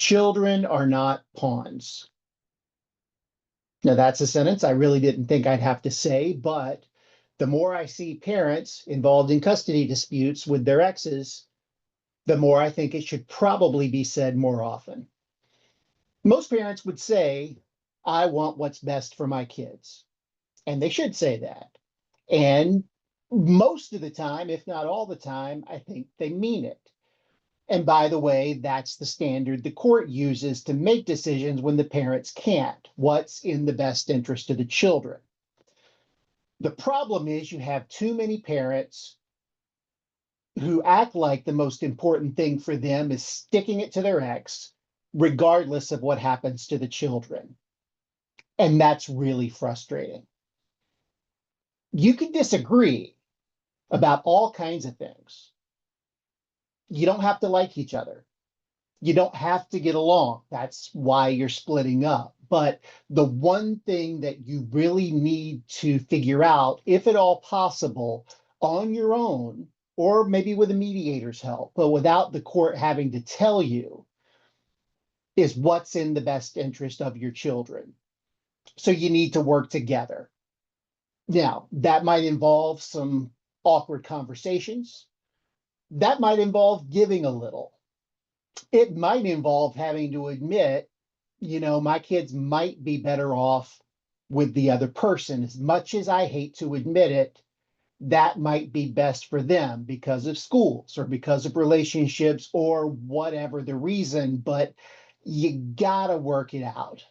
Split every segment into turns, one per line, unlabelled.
Children are not pawns. Now, that's a sentence I really didn't think I'd have to say, but the more I see parents involved in custody disputes with their exes, the more I think it should probably be said more often. Most parents would say, I want what's best for my kids. And they should say that. And most of the time, if not all the time, I think they mean it. And by the way, that's the standard the court uses to make decisions when the parents can't. What's in the best interest of the children? The problem is you have too many parents who act like the most important thing for them is sticking it to their ex, regardless of what happens to the children. And that's really frustrating. You can disagree about all kinds of things. You don't have to like each other. You don't have to get along. That's why you're splitting up. But the one thing that you really need to figure out, if at all possible, on your own, or maybe with a mediator's help, but without the court having to tell you, is what's in the best interest of your children. So you need to work together. Now, that might involve some awkward conversations. That might involve giving a little. It might involve having to admit, my kids might be better off with the other person. As much as I hate to admit it, that might be best for them because of schools or because of relationships or whatever the reason, but you gotta work it out.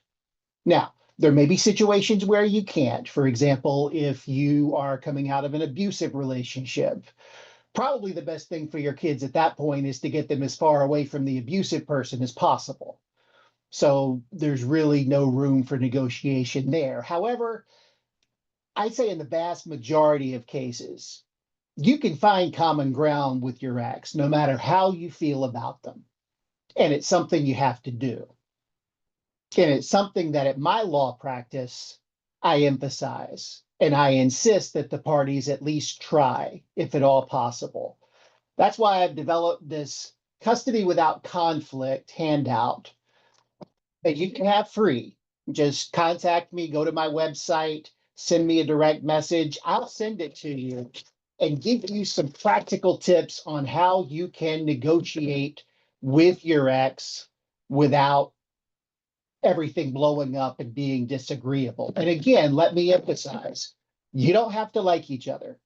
Now, there may be situations where you can't. For example, if you are coming out of an abusive relationship, probably the best thing for your kids at that point is to get them as far away from the abusive person as possible. So there's really no room for negotiation there. However, I'd say in the vast majority of cases, you can find common ground with your ex, no matter how you feel about them. And it's something you have to do. And it's something that at my law practice, I emphasize. And I insist that the parties at least try, if at all possible. That's why I've developed this custody without conflict handout that you can have free. Just contact me, go to my website, send me a direct message. I'll send it to you and give you some practical tips on how you can negotiate with your ex without everything blowing up and being disagreeable. And again, let me emphasize, you don't have to like each other.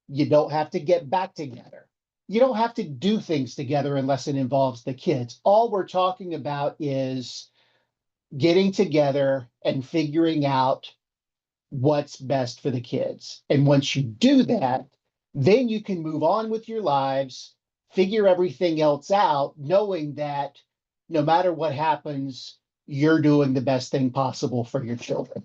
You don't have to get back together. You don't have to do things together unless it involves the kids. All we're talking about is getting together and figuring out what's best for the kids. And once you do that, then you can move on with your lives, figure everything else out, knowing that no matter what happens, you're doing the best thing possible for your children.